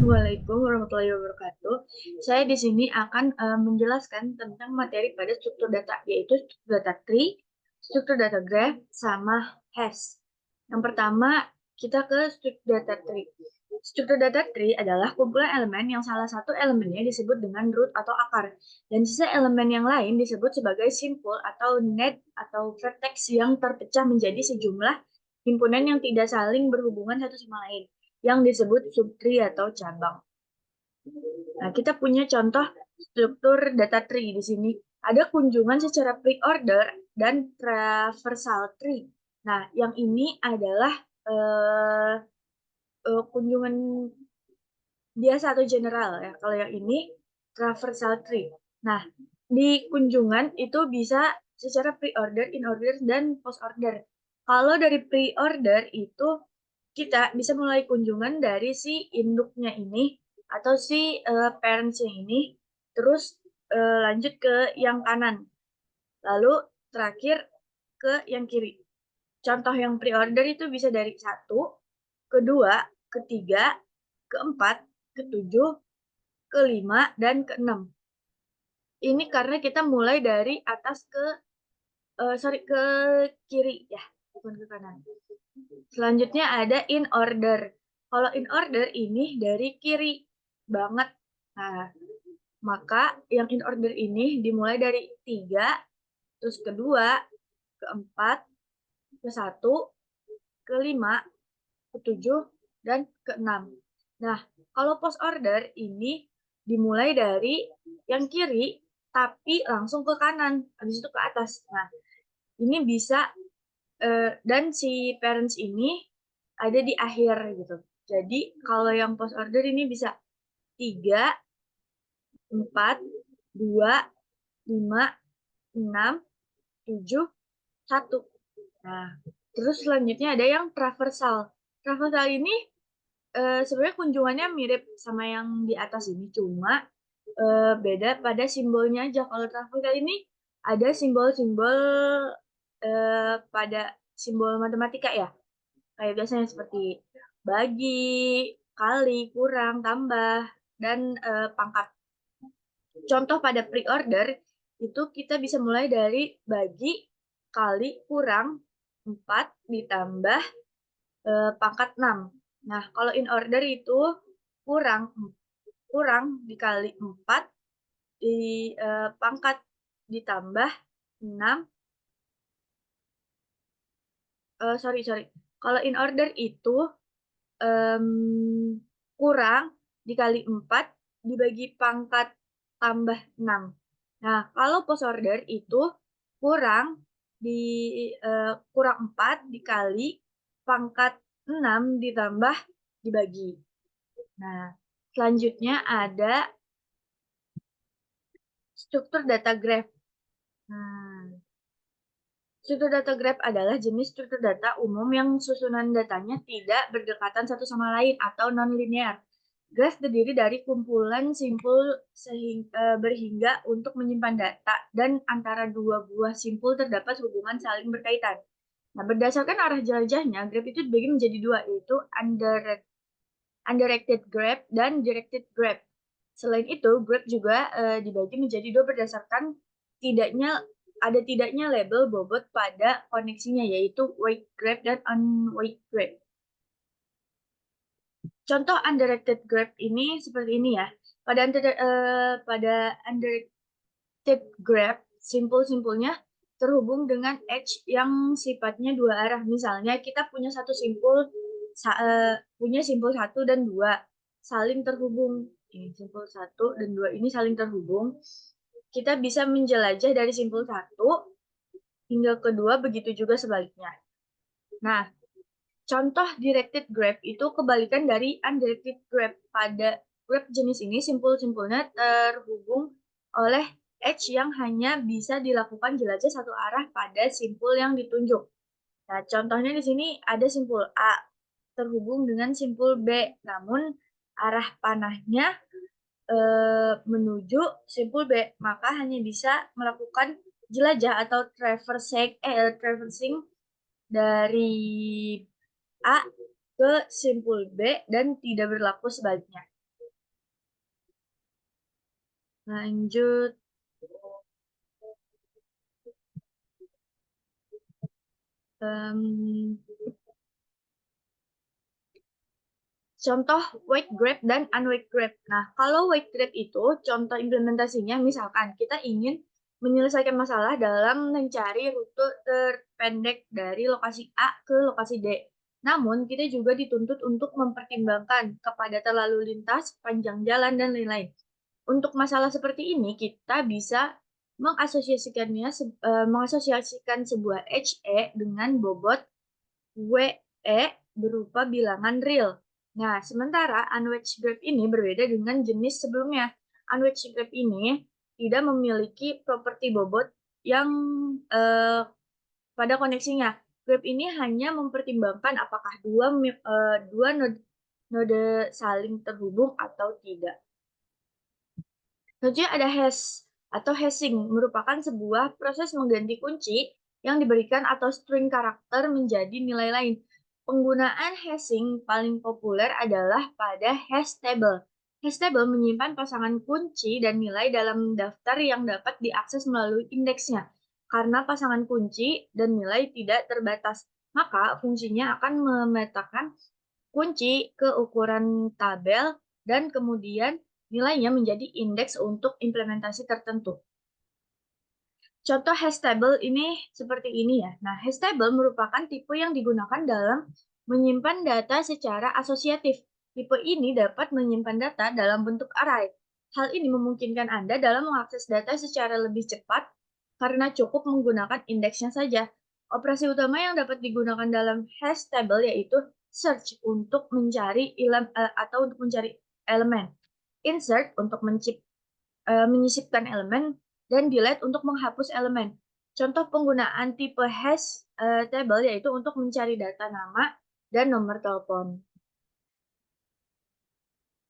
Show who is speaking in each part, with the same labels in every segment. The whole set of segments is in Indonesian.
Speaker 1: Assalamualaikum warahmatullahi wabarakatuh. Saya di sini akan menjelaskan tentang materi pada struktur data, yaitu struktur data tree, struktur data graph, sama hash. Yang pertama, kita ke struktur data tree. Struktur data tree adalah kumpulan elemen yang salah satu elemennya disebut dengan root atau akar, dan sisa elemen yang lain disebut sebagai simpul atau net atau vertex yang terpecah menjadi sejumlah himpunan yang tidak saling berhubungan satu sama lain, yang disebut subtree atau cabang. Nah, kita punya contoh struktur data tree di sini. Ada kunjungan secara pre-order dan traversal tree. Nah, yang ini adalah kunjungan biasa atau general ya. Kalau yang ini traversal tree. Nah, di kunjungan itu bisa secara pre-order, in-order, dan post-order. Kalau dari pre-order itu kita bisa mulai kunjungan dari si induknya ini atau si parentsnya ini, terus lanjut ke yang kanan, lalu terakhir ke yang kiri. Contoh yang pre-order itu bisa dari 1, kedua, ketiga, keempat, ketujuh, kelima, dan keenam. Ini karena kita mulai dari atas ke ke kiri ya, bukan ke kanan. Selanjutnya ada in order. Kalau in order ini dari kiri banget. Nah, maka yang in order ini dimulai dari 3, terus kedua, keempat, ke 1, kelima, ke-7, dan ke-6. Nah, kalau post order ini dimulai dari yang kiri, tapi langsung ke kanan, habis itu ke atas. Nah, ini bisa, dan si parents ini ada di akhir gitu. Jadi, kalau yang post order ini bisa 3, 4, 2, 5, 6, 7, 1. Nah, terus selanjutnya ada yang traversal. Traversal ini sebenarnya kunjungannya mirip sama yang di atas ini, cuma beda pada simbolnya aja. Kalau traversal ini ada simbol-simbol pada simbol matematika ya, kayak biasanya seperti bagi, kali, kurang, tambah, dan pangkat. Contoh pada pre-order itu kita bisa mulai dari bagi, kali, kurang, 4 ditambah pangkat 6. Nah, kalau in order itu kurang kurang dikali 4 di pangkat ditambah 6, sorry sorry. Kalau in order itu kurang dikali 4 dibagi pangkat tambah 6. Nah, kalau post order itu kurang kurang 4 dikali pangkat 6 ditambah dibagi. Nah, selanjutnya ada struktur data graph. Nah, struktur data graph adalah jenis struktur data umum yang susunan datanya tidak berdekatan satu sama lain atau non-linear. Graph terdiri dari kumpulan simpul berhingga untuk menyimpan data, dan antara dua buah simpul terdapat hubungan saling berkaitan. Nah, berdasarkan arah jelajahnya, graph itu dibagi menjadi dua, yaitu undirected graph dan directed graph. Selain itu, graph juga dibagi menjadi dua berdasarkan tidaknya label bobot pada koneksinya, yaitu weight graph dan unweight graph. Contoh undirected graph ini seperti ini ya. Pada undirected graph, simpul-simpulnya terhubung dengan edge yang sifatnya dua arah. Misalnya kita punya punya simpul 1 dan 2 saling terhubung. Ini simpul 1 dan 2 ini saling terhubung. Kita bisa menjelajah dari simpul 1 hingga kedua, begitu juga sebaliknya. Nah, contoh directed graph itu kebalikan dari undirected graph. Pada graph jenis ini, simpul-simpulnya terhubung oleh edge yang hanya bisa dilakukan jelajah satu arah pada simpul yang ditunjuk. Nah, contohnya di sini ada simpul A terhubung dengan simpul B, namun arah panahnya menuju simpul B, maka hanya bisa melakukan jelajah atau traversing dari A ke simpul B dan tidak berlaku sebaliknya. Lanjut, mmm, contoh weight grab dan unweight grab. Nah, kalau weight grab itu contoh implementasinya misalkan kita ingin menyelesaikan masalah dalam mencari rute terpendek dari lokasi A ke lokasi D. Namun, kita juga dituntut untuk mempertimbangkan kepadatan lalu lintas, panjang jalan, dan lain-lain. Untuk masalah seperti ini, kita bisa mengasosiasikan sebuah HE dengan bobot WE berupa bilangan real. Nah, sementara unweighted graph ini berbeda dengan jenis sebelumnya. Unweighted graph ini tidak memiliki properti bobot yang pada koneksinya. Graph ini hanya mempertimbangkan apakah dua node saling terhubung atau tidak. Selanjutnya ada hash atau hashing, merupakan sebuah proses mengganti kunci yang diberikan atau string karakter menjadi nilai lain. Penggunaan hashing paling populer adalah pada hash table. Hash table menyimpan pasangan kunci dan nilai dalam daftar yang dapat diakses melalui indeksnya. Karena pasangan kunci dan nilai tidak terbatas, maka fungsinya akan memetakan kunci ke ukuran tabel dan kemudian nilainya menjadi indeks untuk implementasi tertentu. Contoh hash table ini seperti ini ya. Nah, hash table merupakan tipe yang digunakan dalam menyimpan data secara asosiatif. Tipe ini dapat menyimpan data dalam bentuk array. Hal ini memungkinkan Anda dalam mengakses data secara lebih cepat karena cukup menggunakan indeksnya saja. Operasi utama yang dapat digunakan dalam hash table yaitu search untuk mencari atau untuk mencari elemen, insert untuk menyisipkan elemen, dan delete untuk menghapus elemen. Contoh penggunaan tipe hash table yaitu untuk mencari data nama dan nomor telepon.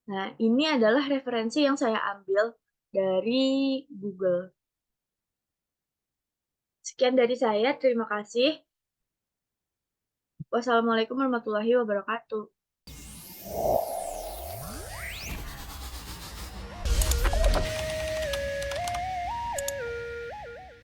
Speaker 1: Nah, ini adalah referensi yang saya ambil dari Google. Sekian dari saya, terima kasih. Wassalamualaikum warahmatullahi wabarakatuh.